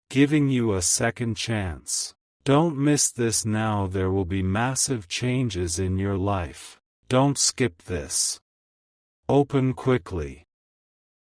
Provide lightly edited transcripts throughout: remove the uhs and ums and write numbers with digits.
giving you a second chance. Don't miss this now. There will be massive changes in your life. Don't skip this. Open quickly.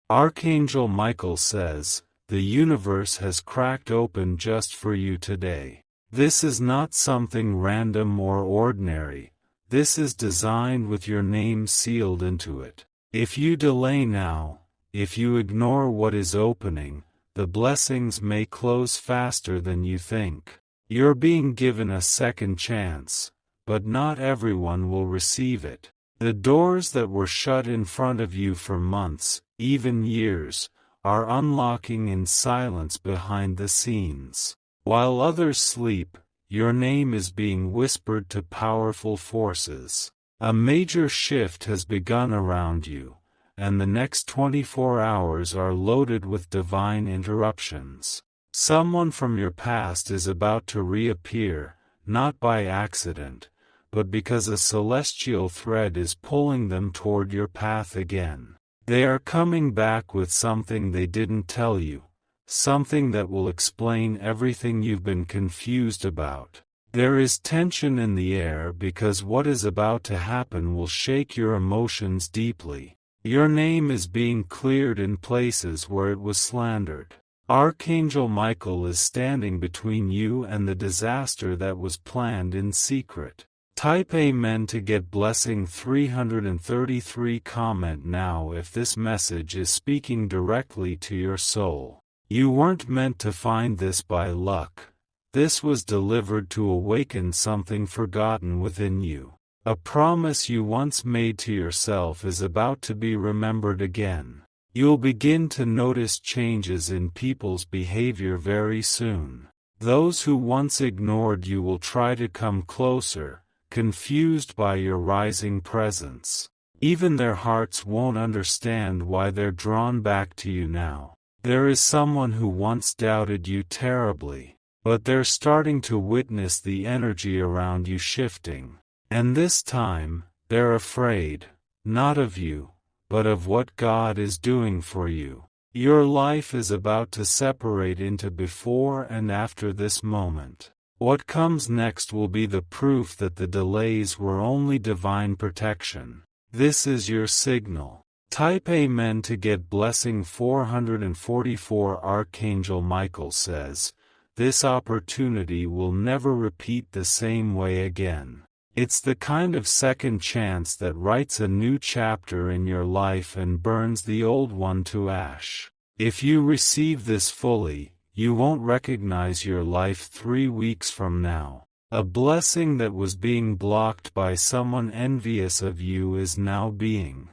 Archangel Michael says, the universe has cracked open just for you today. This is not something random or ordinary. This is designed with your name sealed into it. If you delay now, if you ignore what is opening, the blessings may close faster than you think. You're being given a second chance, but not everyone will receive it. The doors that were shut in front of you for months, even years, are unlocking in silence behind the scenes. While others sleep, your name is being whispered to powerful forces. A major shift has begun around you, and the next 24 hours are loaded with divine interruptions. Someone from your past is about to reappear, not by accident, but because a celestial thread is pulling them toward your path again. They are coming back with something they didn't tell you, something that will explain everything you've been confused about. There is tension in the air because what is about to happen will shake your emotions deeply. Your name is being cleared in places where it was slandered. Archangel Michael is standing between you and the disaster that was planned in secret. Type Amen to get blessing 333. Comment now if this message is speaking directly to your soul. You weren't meant to find this by luck. This was delivered to awaken something forgotten within you. A promise you once made to yourself is about to be remembered again. You'll begin to notice changes in people's behavior very soon. Those who once ignored you will try to come closer, confused by your rising presence. Even their hearts won't understand why they're drawn back to you now. There is someone who once doubted you terribly, but they're starting to witness the energy around you shifting. And this time, they're afraid, not of you, but of what God is doing for you. Your life is about to separate into before and after this moment. What comes next will be the proof that the delays were only divine protection. This is your signal. Type Amen to get blessing 444. Archangel Michael says, this opportunity will never repeat the same way again. It's the kind of second chance that writes a new chapter in your life and burns the old one to ash. If you receive this fully, you won't recognize your life 3 weeks from now. A blessing that was being blocked by someone envious of you is now being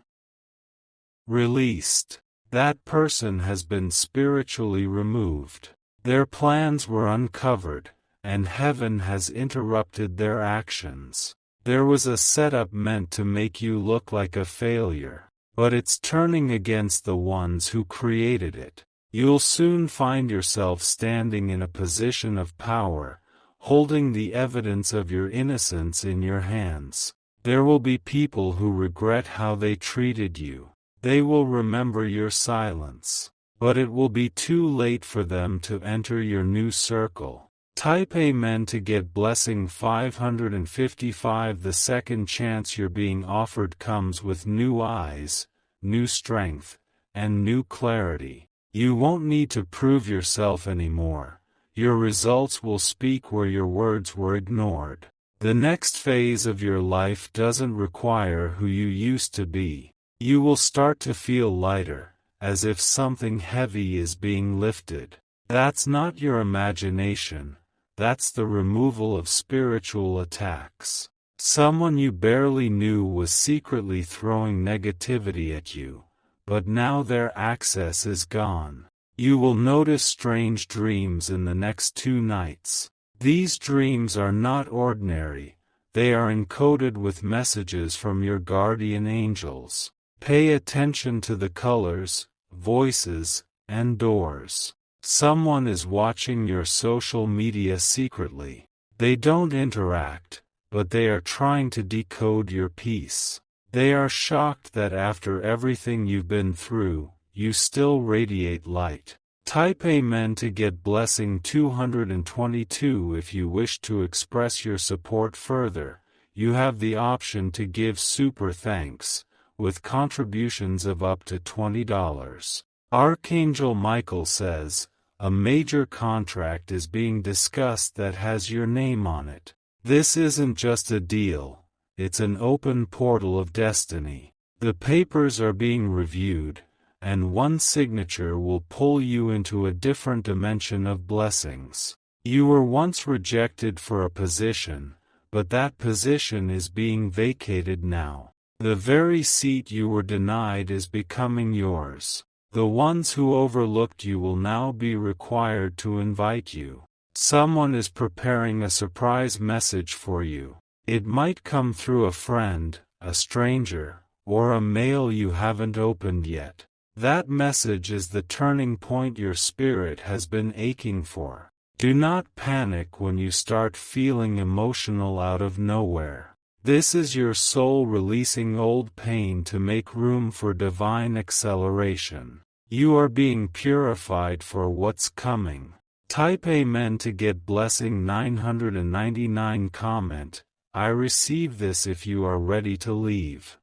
released. That person has been spiritually removed. Their plans were uncovered, and heaven has interrupted their actions. There was a setup meant to make you look like a failure, but it's turning against the ones who created it. You'll soon find yourself standing in a position of power, holding the evidence of your innocence in your hands. There will be people who regret how they treated you. They will remember your silence, but it will be too late for them to enter your new circle. Type Amen to get blessing 555. The second chance you're being offered comes with new eyes, new strength, and new clarity. You won't need to prove yourself anymore. Your results will speak where your words were ignored. The next phase of your life doesn't require who you used to be. You will start to feel lighter, as if something heavy is being lifted. That's not your imagination. That's the removal of spiritual attacks. Someone you barely knew was secretly throwing negativity at you, but now their access is gone. You will notice strange dreams in the next 2 nights. These dreams are not ordinary. They are encoded with messages from your guardian angels. Pay attention to the colors, voices, and doors. Someone is watching your social media secretly. They don't interact, but they are trying to decode your peace. They are shocked that after everything you've been through, you still radiate light. Type Amen to get blessing 222. If you wish to express your support further, you have the option to give super thanks, with contributions of up to $20. Archangel Michael says, a major contract is being discussed that has your name on it. This isn't just a deal, it's an open portal of destiny. The papers are being reviewed, and one signature will pull you into a different dimension of blessings. You were once rejected for a position, but that position is being vacated now. The very seat you were denied is becoming yours. The ones who overlooked you will now be required to invite you. Someone is preparing a surprise message for you. It might come through a friend, a stranger, or a mail you haven't opened yet. That message is the turning point your spirit has been aching for. Do not panic when you start feeling emotional out of nowhere. This is your soul releasing old pain to make room for divine acceleration. You are being purified for what's coming. Type Amen to get blessing 999. Comment, I receive this if you are ready to leave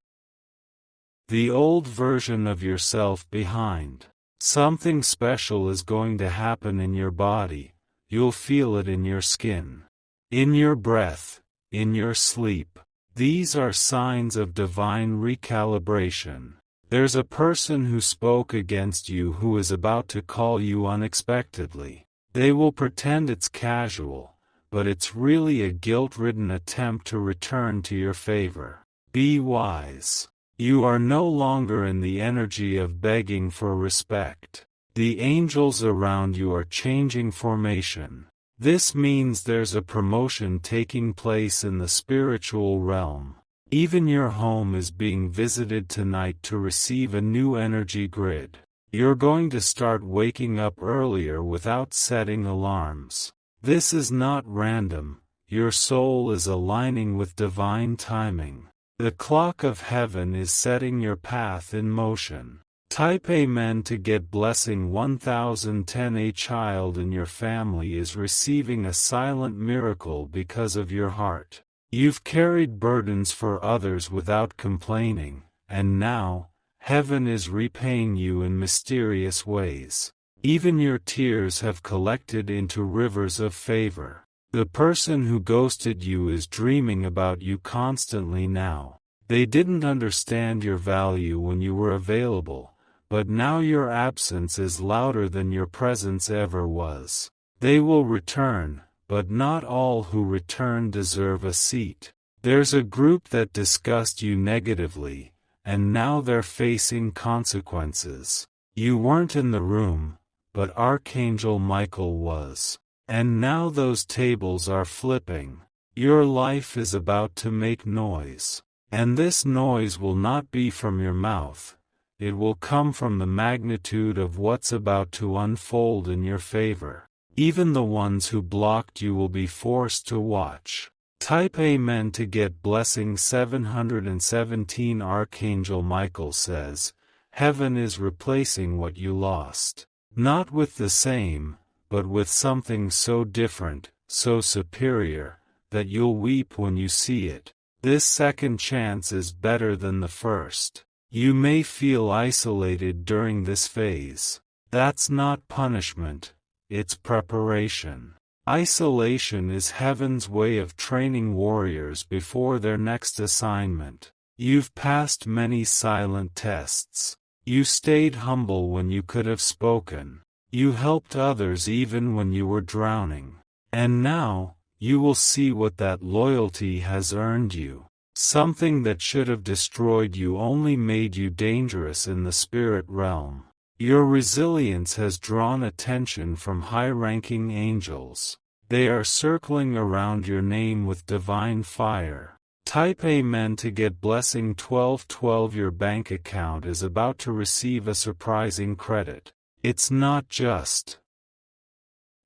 the old version of yourself behind. Something special is going to happen in your body. You'll feel it in your skin, in your breath, in your sleep. These are signs of divine recalibration. There's a person who spoke against you who is about to call you unexpectedly. They will pretend it's casual, but it's really a guilt-ridden attempt to return to your favor. Be wise. You are no longer in the energy of begging for respect. The angels around you are changing formation. This means there's a promotion taking place in the spiritual realm. Even your home is being visited tonight to receive a new energy grid. You're going to start waking up earlier without setting alarms. This is not random. Your soul is aligning with divine timing. The clock of heaven is setting your path in motion. Type Amen to get blessing 1010. A child in your family is receiving a silent miracle because of your heart. You've carried burdens for others without complaining, and now, heaven is repaying you in mysterious ways. Even your tears have collected into rivers of favor. The person who ghosted you is dreaming about you constantly now. They didn't understand your value when you were available, but now your absence is louder than your presence ever was. They will return, but not all who return deserve a seat. There's a group that discussed you negatively, and now they're facing consequences. You weren't in the room, but Archangel Michael was. And now those tables are flipping. Your life is about to make noise. And this noise will not be from your mouth. It will come from the magnitude of what's about to unfold in your favor. Even the ones who blocked you will be forced to watch. Type Amen to get blessing 717. Archangel Michael says, heaven is replacing what you lost. Not with the same, but with something so different, so superior, that you'll weep when you see it. This second chance is better than the first. You may feel isolated during this phase. That's not punishment, it's preparation. Isolation is heaven's way of training warriors before their next assignment. You've passed many silent tests. You stayed humble when you could have spoken. You helped others even when you were drowning. And now, you will see what that loyalty has earned you. Something that should have destroyed you only made you dangerous in the spirit realm. Your resilience has drawn attention from high-ranking angels. They are circling around your name with divine fire. Type Amen to get blessing 1212. Your bank account is about to receive a surprising credit. It's not just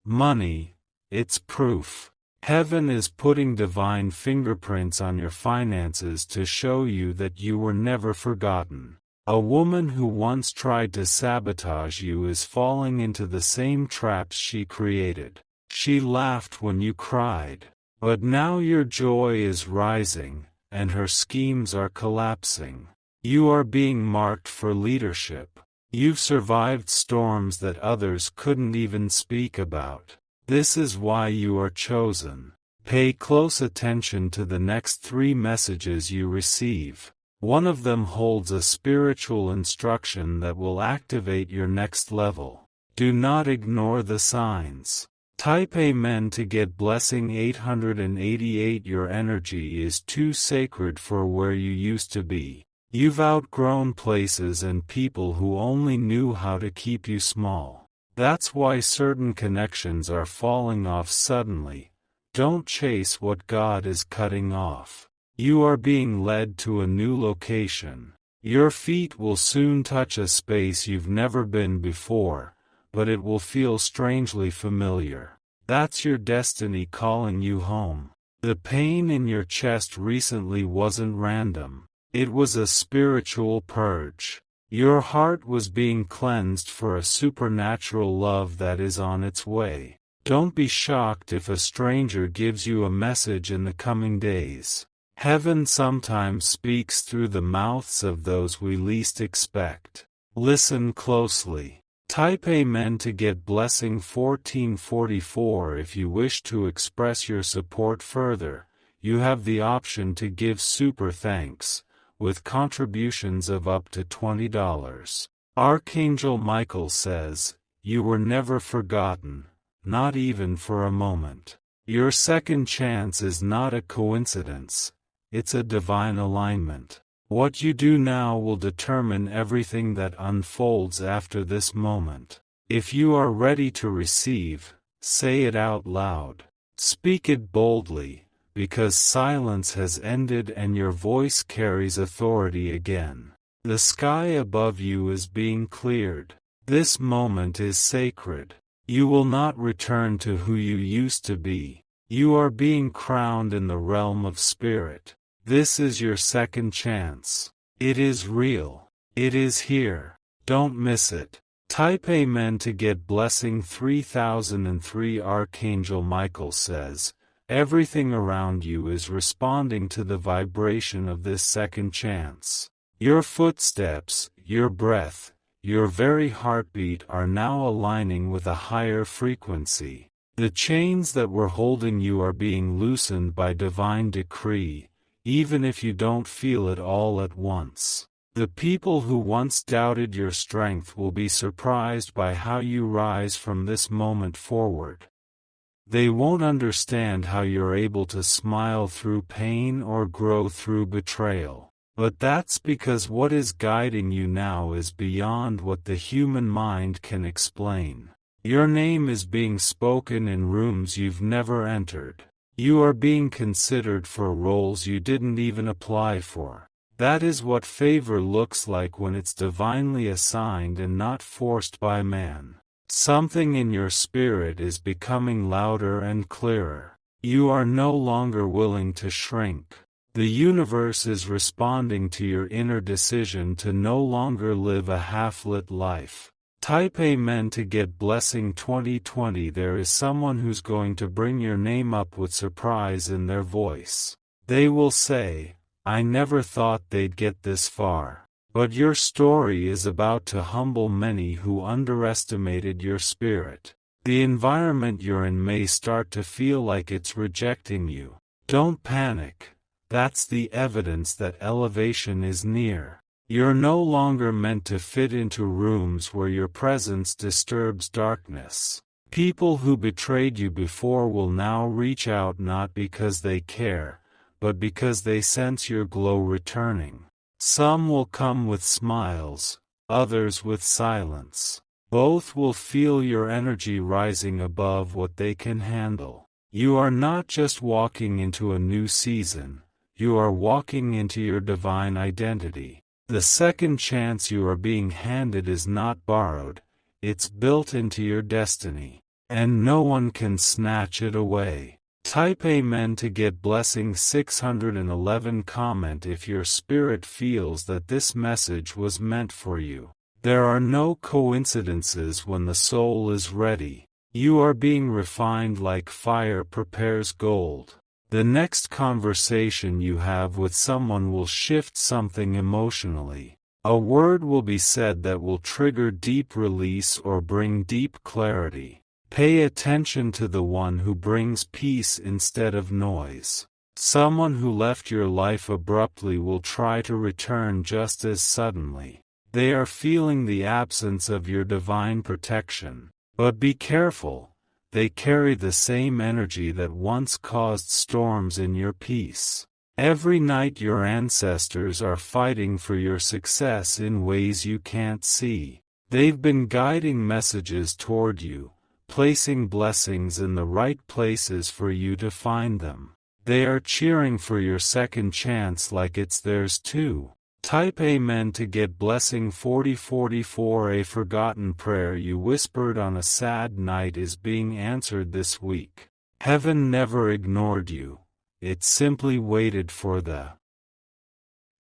money, it's proof. Heaven is putting divine fingerprints on your finances to show you that you were never forgotten. A woman who once tried to sabotage you is falling into the same traps she created. She laughed when you cried, but now your joy is rising, and her schemes are collapsing. You are being marked for leadership. You've survived storms that others couldn't even speak about. This is why you are chosen. Pay close attention to the next 3 messages you receive. One of them holds a spiritual instruction that will activate your next level. Do not ignore the signs. Type Amen to get blessing 888. Your energy is too sacred for where you used to be. You've outgrown places and people who only knew how to keep you small. That's why certain connections are falling off suddenly. Don't chase what God is cutting off. You are being led to a new location. Your feet will soon touch a space you've never been before, but it will feel strangely familiar. That's your destiny calling you home. The pain in your chest recently wasn't random. It was a spiritual purge. Your heart was being cleansed for a supernatural love that is on its way. Don't be shocked if a stranger gives you a message in the coming days. Heaven sometimes speaks through the mouths of those we least expect. Listen closely. Type Amen to get blessing 1444. If you wish to express your support further, you have the option to give super thanks, with contributions of up to $20. Archangel Michael says, "You were never forgotten, not even for a moment. Your second chance is not a coincidence, it's a divine alignment. What you do now will determine everything that unfolds after this moment. If you are ready to receive, say it out loud. Speak it boldly, because silence has ended and your voice carries authority again. The sky above you is being cleared. This moment is sacred. You will not return to who you used to be. You are being crowned in the realm of spirit. This is your second chance. It is real. It is here. Don't miss it. Type Amen to get blessing 3003. Archangel Michael says, everything around you is responding to the vibration of this second chance. Your footsteps, your breath, your very heartbeat are now aligning with a higher frequency. The chains that were holding you are being loosened by divine decree, even if you don't feel it all at once. The people who once doubted your strength will be surprised by how you rise from this moment forward. They won't understand how you're able to smile through pain or grow through betrayal. But that's because what is guiding you now is beyond what the human mind can explain. Your name is being spoken in rooms you've never entered. You are being considered for roles you didn't even apply for. That is what favor looks like when it's divinely assigned and not forced by man. Something in your spirit is becoming louder and clearer. You are no longer willing to shrink. The universe is responding to your inner decision to no longer live a half-lit life. Type Amen to get blessing 2020. There is someone who's going to bring your name up with surprise in their voice. They will say, I never thought they'd get this far. But your story is about to humble many who underestimated your spirit. The environment you're in may start to feel like it's rejecting you. Don't panic. That's the evidence that elevation is near. You're no longer meant to fit into rooms where your presence disturbs darkness. People who betrayed you before will now reach out not because they care, but because they sense your glow returning. Some will come with smiles, others with silence. Both will feel your energy rising above what they can handle. You are not just walking into a new season, you are walking into your divine identity. The second chance you are being handed is not borrowed, it's built into your destiny, and no one can snatch it away. Type Amen to get blessing 611. Comment if your spirit feels that this message was meant for you. There are no coincidences when the soul is ready. You are being refined like fire prepares gold. The next conversation you have with someone will shift something emotionally. A word will be said that will trigger deep release or bring deep clarity. Pay attention to the one who brings peace instead of noise. Someone who left your life abruptly will try to return just as suddenly. They are feeling the absence of your divine protection. But be careful, they carry the same energy that once caused storms in your peace. Every night your ancestors are fighting for your success in ways you can't see. They've been guiding messages toward you, placing blessings in the right places for you to find them. They are cheering for your second chance like it's theirs too. Type Amen to get blessing 4044. A forgotten prayer you whispered on a sad night is being answered this week. Heaven never ignored you. It simply waited for the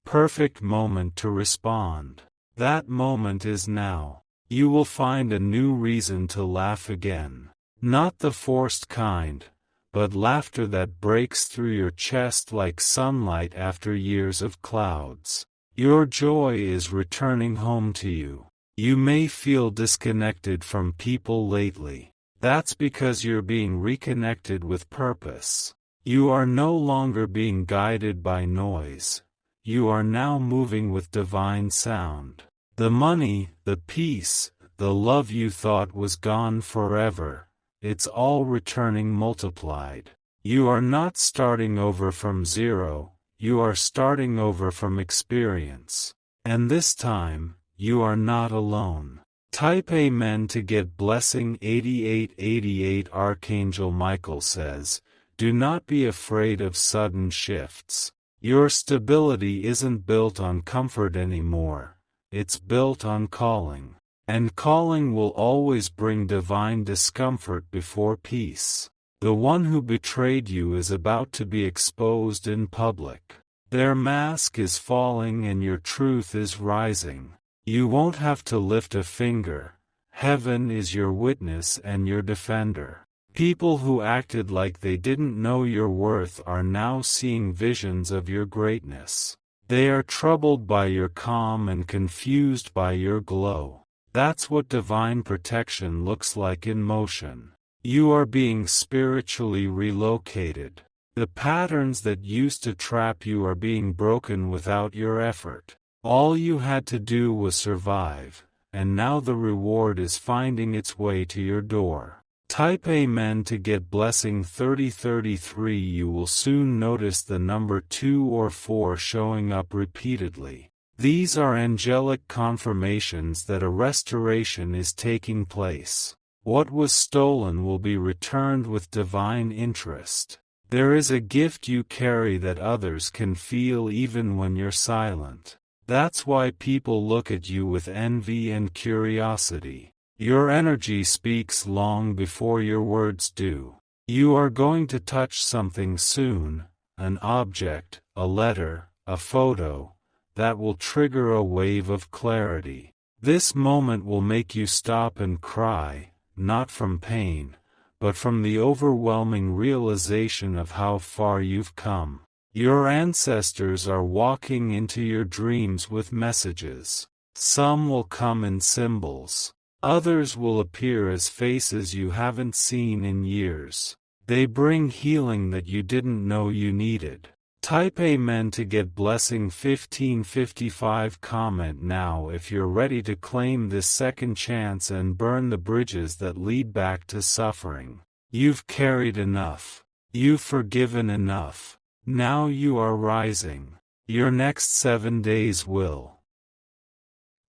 perfect moment to respond. That moment is now. You will find a new reason to laugh again. Not the forced kind, but laughter that breaks through your chest like sunlight after years of clouds. Your joy is returning home to you. You may feel disconnected from people lately. That's because you're being reconnected with purpose. You are no longer being guided by noise. You are now moving with divine sound. The money, the peace, the love you thought was gone forever, it's all returning multiplied. You are not starting over from zero, you are starting over from experience. And this time, you are not alone. Type Amen to get blessing 8888. Archangel Michael says, do not be afraid of sudden shifts. Your stability isn't built on comfort anymore. It's built on calling. And calling will always bring divine discomfort before peace. The one who betrayed you is about to be exposed in public. Their mask is falling and your truth is rising. You won't have to lift a finger. Heaven is your witness and your defender. People who acted like they didn't know your worth are now seeing visions of your greatness. They are troubled by your calm and confused by your glow. That's what divine protection looks like in motion. You are being spiritually relocated. The patterns that used to trap you are being broken without your effort. All you had to do was survive, and now the reward is finding its way to your door. Type Amen to get blessing 3033. You will soon notice the number 2 or 4 showing up repeatedly. These are angelic confirmations that a restoration is taking place. What was stolen will be returned with divine interest. There is a gift you carry that others can feel even when you're silent. That's why people look at you with envy and curiosity. Your energy speaks long before your words do. You are going to touch something soon, an object, a letter, a photo, that will trigger a wave of clarity. This moment will make you stop and cry, not from pain, but from the overwhelming realization of how far you've come. Your ancestors are walking into your dreams with messages. Some will come in symbols. Others will appear as faces you haven't seen in years. They bring healing that you didn't know you needed. Type Amen to get blessing 1555. Comment now if you're ready to claim this second chance and burn the bridges that lead back to suffering. You've carried enough. You've forgiven enough. Now you are rising. Your next 7 days will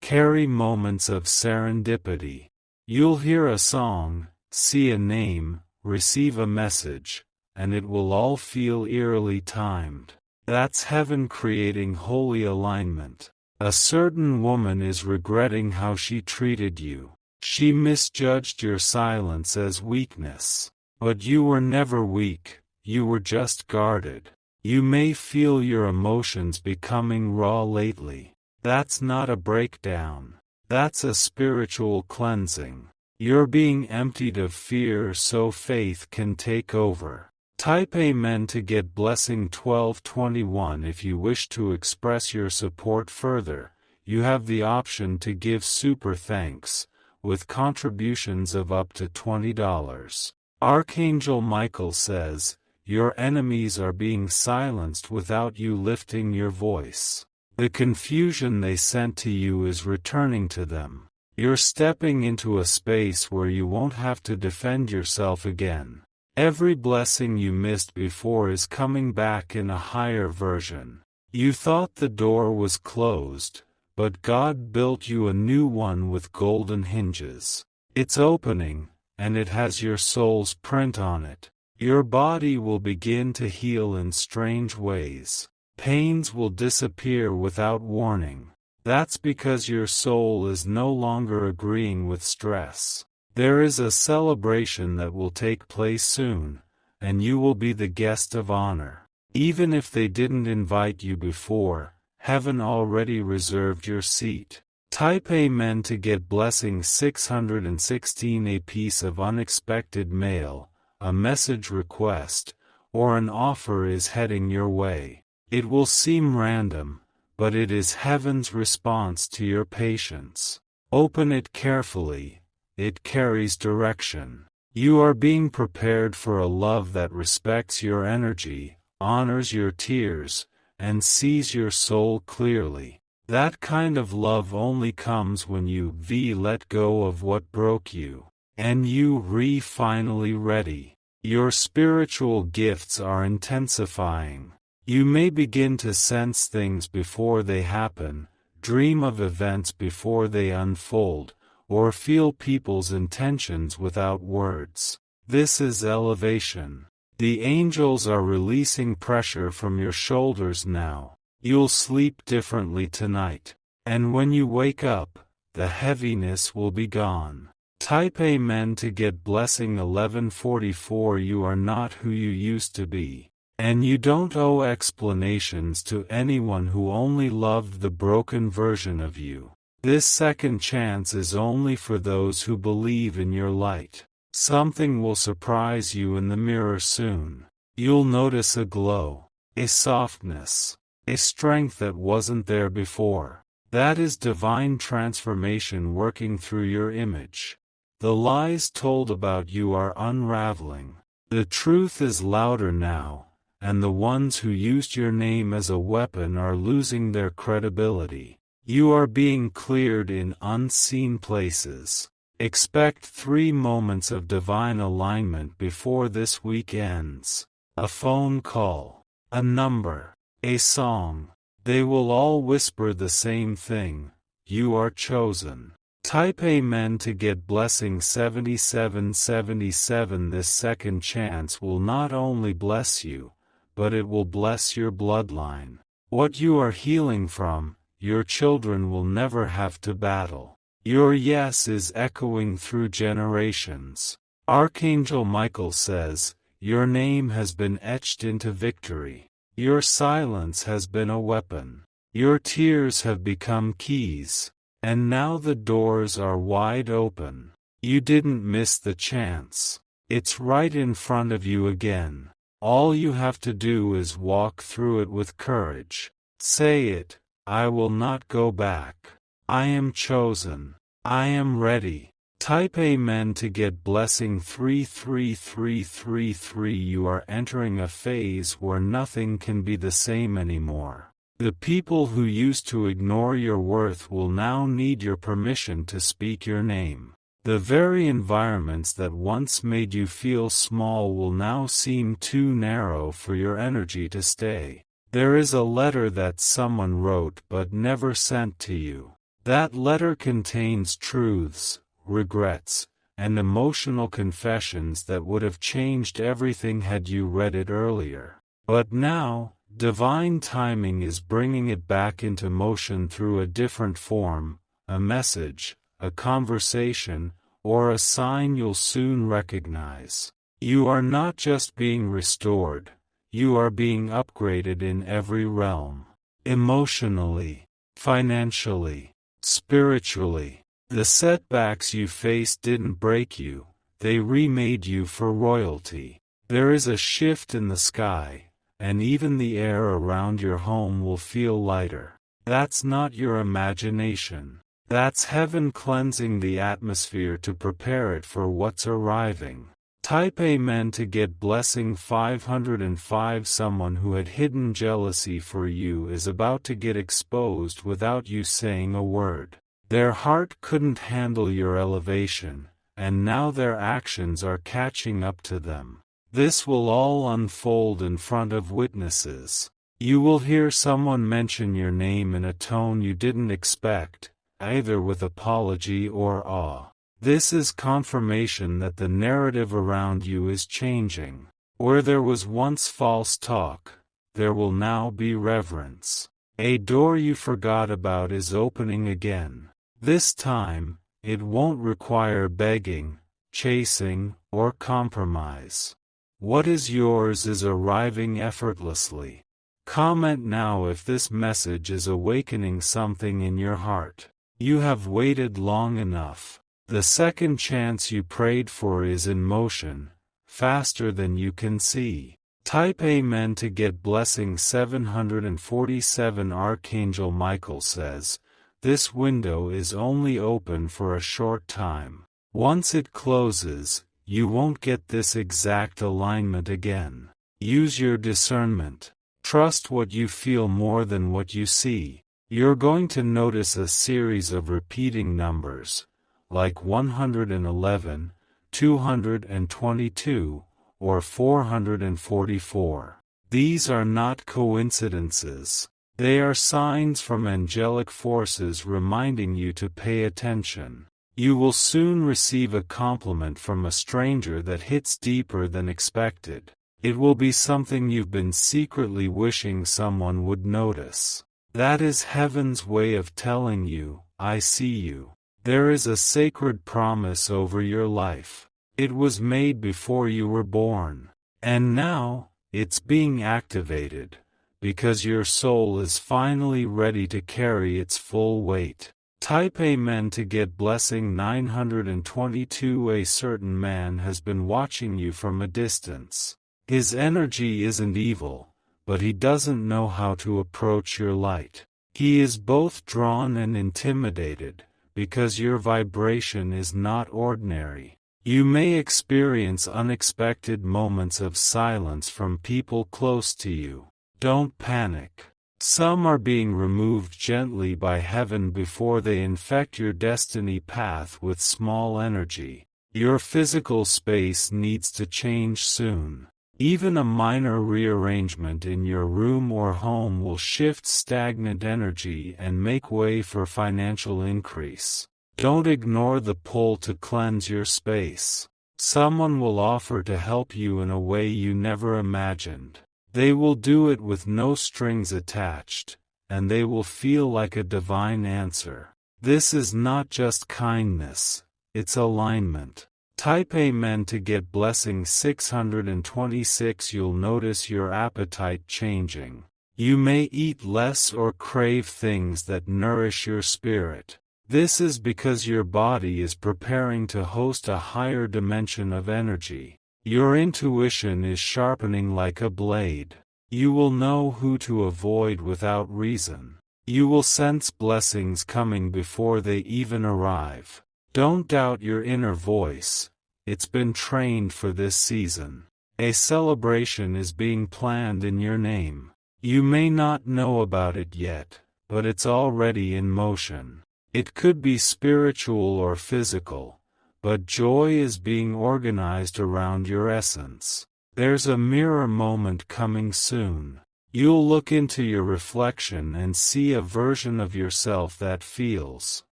carry moments of serendipity. You'll hear a song, see a name, receive a message, and it will all feel eerily timed. That's heaven creating holy alignment. A certain woman is regretting how she treated you. She misjudged your silence as weakness. But you were never weak, you were just guarded. You may feel your emotions becoming raw lately. That's not a breakdown. That's a spiritual cleansing. You're being emptied of fear so faith can take over. Type Amen to get blessing 1221. If you wish to express your support further, you have the option to give super thanks, with contributions of up to $20. Archangel Michael says, your enemies are being silenced without you lifting your voice. The confusion they sent to you is returning to them. You're stepping into a space where you won't have to defend yourself again. Every blessing you missed before is coming back in a higher version. You thought the door was closed, but God built you a new one with golden hinges. It's opening, and it has your soul's print on it. Your body will begin to heal in strange ways. Pains will disappear without warning. That's because your soul is no longer agreeing with stress. There is a celebration that will take place soon, and you will be the guest of honor. Even if they didn't invite you before, heaven already reserved your seat. Type Amen to get blessing 616. A piece of unexpected mail, a message request, or an offer is heading your way. It will seem random, but it is heaven's response to your patience. Open it carefully. It carries direction. You are being prepared for a love that respects your energy, honors your tears, and sees your soul clearly. That kind of love only comes when you let go of what broke you, and you finally ready. Your spiritual gifts are intensifying. You may begin to sense things before they happen, dream of events before they unfold, or feel people's intentions without words. This is elevation. The angels are releasing pressure from your shoulders now. You'll sleep differently tonight. And when you wake up, the heaviness will be gone. Type Amen to get blessing 1144. You are not who you used to be. And you don't owe explanations to anyone who only loved the broken version of you. This second chance is only for those who believe in your light. Something will surprise you in the mirror soon. You'll notice a glow, a softness, a strength that wasn't there before. That is divine transformation working through your image. The lies told about you are unraveling. The truth is louder now, and the ones who used your name as a weapon are losing their credibility. You are being cleared in unseen places. Expect 3 moments of divine alignment before this week ends. A phone call, a number, a song. They will all whisper the same thing: you are chosen. Type Amen to get blessing 7777. This second chance will not only bless you, but it will bless your bloodline. What you are healing from, your children will never have to battle. Your yes is echoing through generations. Archangel Michael says, your name has been etched into victory. Your silence has been a weapon. Your tears have become keys. And now the doors are wide open. You didn't miss the chance. It's right in front of you again. All you have to do is walk through it with courage. Say it: I will not go back. I am chosen. I am ready. Type Amen to get blessing 33333. You are entering a phase where nothing can be the same anymore. The people who used to ignore your worth will now need your permission to speak your name. The very environments that once made you feel small will now seem too narrow for your energy to stay. There is a letter that someone wrote but never sent to you. That letter contains truths, regrets, and emotional confessions that would have changed everything had you read it earlier. But now, divine timing is bringing it back into motion through a different form: a message, a conversation, or a sign you'll soon recognize. You are not just being restored, you are being upgraded in every realm. Emotionally, financially, spiritually. The setbacks you faced didn't break you, they remade you for royalty. There is a shift in the sky, and even the air around your home will feel lighter. That's not your imagination. That's heaven cleansing the atmosphere to prepare it for what's arriving. Type Amen to get blessing 505. Someone who had hidden jealousy for you is about to get exposed without you saying a word. Their heart couldn't handle your elevation, and now their actions are catching up to them. This will all unfold in front of witnesses. You will hear someone mention your name in a tone you didn't expect, either with apology or awe. This is confirmation that the narrative around you is changing. Where there was once false talk, there will now be reverence. A door you forgot about is opening again. This time, it won't require begging, chasing, or compromise. What is yours is arriving effortlessly. Comment now if this message is awakening something in your heart. You have waited long enough. The second chance you prayed for is in motion, faster than you can see. Type Amen to get blessing 747. Archangel Michael says, this window is only open for a short time. Once it closes, you won't get this exact alignment again. Use your discernment. Trust what you feel more than what you see. You're going to notice a series of repeating numbers, like 111, 222, or 444. These are not coincidences. They are signs from angelic forces reminding you to pay attention. You will soon receive a compliment from a stranger that hits deeper than expected. It will be something you've been secretly wishing someone would notice. That is heaven's way of telling you, I see you. There is a sacred promise over your life. It was made before you were born. And now, it's being activated, because your soul is finally ready to carry its full weight. Type Amen to get blessing 922. A certain man has been watching you from a distance. His energy isn't evil, but he doesn't know how to approach your light. He is both drawn and intimidated, because your vibration is not ordinary. You may experience unexpected moments of silence from people close to you. Don't panic. Some are being removed gently by heaven before they infect your destiny path with small energy. Your physical space needs to change soon. Even a minor rearrangement in your room or home will shift stagnant energy and make way for financial increase. Don't ignore the pull to cleanse your space. Someone will offer to help you in a way you never imagined. They will do it with no strings attached, and they will feel like a divine answer. This is not just kindness, it's alignment. Type Amen to get blessing 626. You'll notice your appetite changing. You may eat less or crave things that nourish your spirit. This is because your body is preparing to host a higher dimension of energy. Your intuition is sharpening like a blade. You will know who to avoid without reason. You will sense blessings coming before they even arrive. Don't doubt your inner voice. It's been trained for this season. A celebration is being planned in your name. You may not know about it yet, but it's already in motion. It could be spiritual or physical, but joy is being organized around your essence. There's a mirror moment coming soon. You'll look into your reflection and see a version of yourself that feels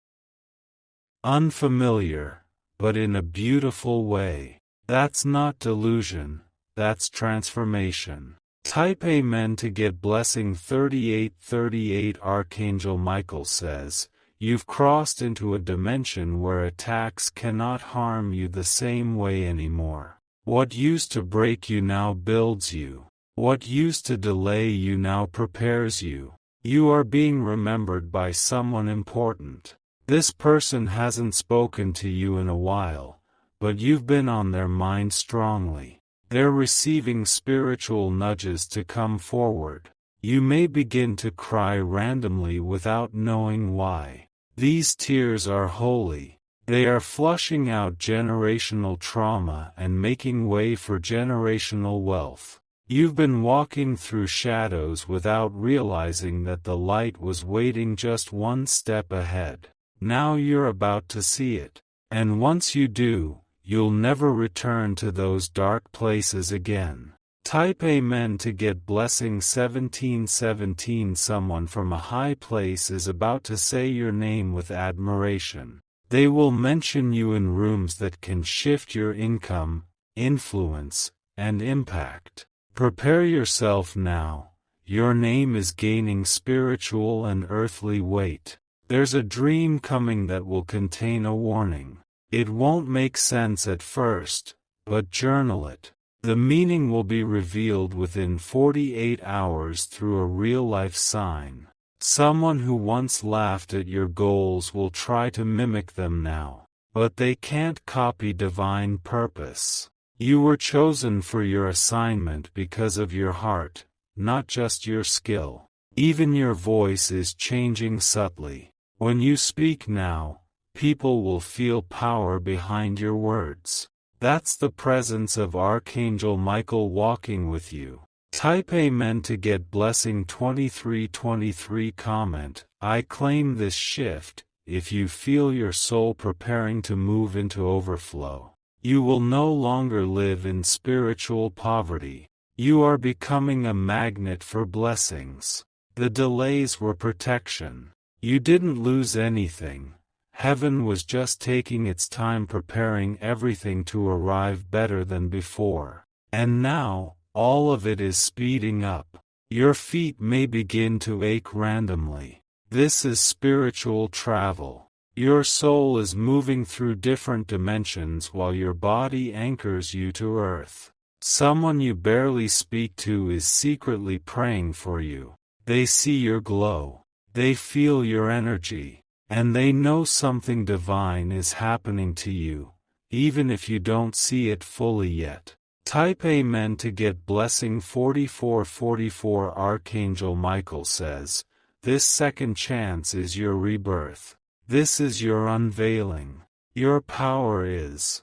unfamiliar, but in a beautiful way. That's not delusion, that's transformation. Type Amen to get blessing 3838. Archangel Michael says, you've crossed into a dimension where attacks cannot harm you the same way anymore. What used to break you now builds you. What used to delay you now prepares you. You are being remembered by someone important. This person hasn't spoken to you in a while, but you've been on their mind strongly. They're receiving spiritual nudges to come forward. You may begin to cry randomly without knowing why. These tears are holy. They are flushing out generational trauma and making way for generational wealth. You've been walking through shadows without realizing that the light was waiting just one step ahead. Now you're about to see it. And once you do, you'll never return to those dark places again. Type Amen to get blessing 1717. Someone from a high place is about to say your name with admiration. They will mention you in rooms that can shift your income, influence, and impact. Prepare yourself now. Your name is gaining spiritual and earthly weight. There's a dream coming that will contain a warning. It won't make sense at first, but journal it. The meaning will be revealed within 48 hours through a real-life sign. Someone who once laughed at your goals will try to mimic them now, but they can't copy divine purpose. You were chosen for your assignment because of your heart, not just your skill. Even your voice is changing subtly. When you speak now, people will feel power behind your words. That's the presence of Archangel Michael walking with you. Type Amen to get blessing 2323. Comment, I claim this shift. If you feel your soul preparing to move into overflow, you will no longer live in spiritual poverty. You are becoming a magnet for blessings. The delays were protection. You didn't lose anything. Heaven was just taking its time preparing everything to arrive better than before. And now, all of it is speeding up. Your feet may begin to ache randomly. This is spiritual travel. Your soul is moving through different dimensions while your body anchors you to earth. Someone you barely speak to is secretly praying for you. They see your glow. They feel your energy. And they know something divine is happening to you, even if you don't see it fully yet. Type Amen to get blessing 4444. Archangel Michael says, this second chance is your rebirth. This is your unveiling. Your power is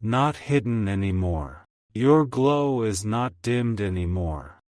not hidden anymore. Your glow is not dimmed anymore.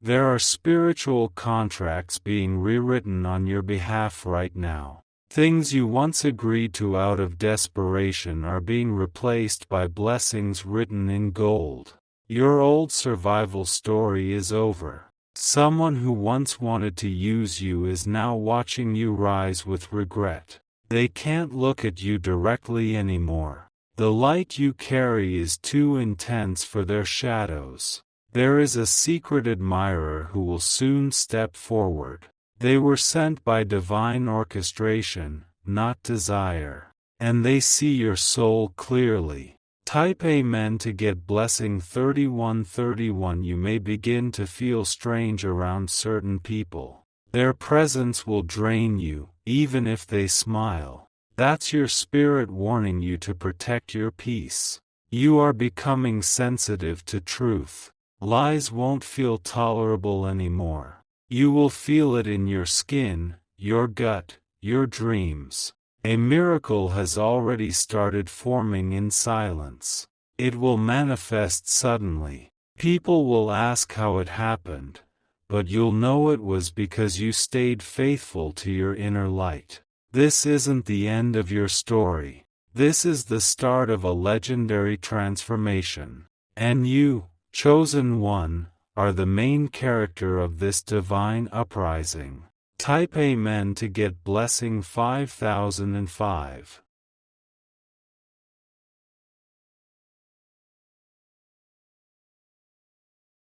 There are spiritual contracts being rewritten on your behalf right now. Things you once agreed to out of desperation are being replaced by blessings written in gold. Your old survival story is over. Someone who once wanted to use you is now watching you rise with regret. They can't look at you directly anymore. The light you carry is too intense for their shadows. There is a secret admirer who will soon step forward. They were sent by divine orchestration, not desire. And they see your soul clearly. Type Amen to get blessing 3131. You may begin to feel strange around certain people. Their presence will drain you, even if they smile. That's your spirit warning you to protect your peace. You are becoming sensitive to truth. Lies won't feel tolerable anymore. You will feel it in your skin, your gut, your dreams. A miracle has already started forming in silence. It will manifest suddenly. People will ask how it happened, but you'll know it was because you stayed faithful to your inner light. This isn't the end of your story. This is the start of a legendary transformation. And you, chosen one, are the main character of this divine uprising. Type Amen to get blessing 5005.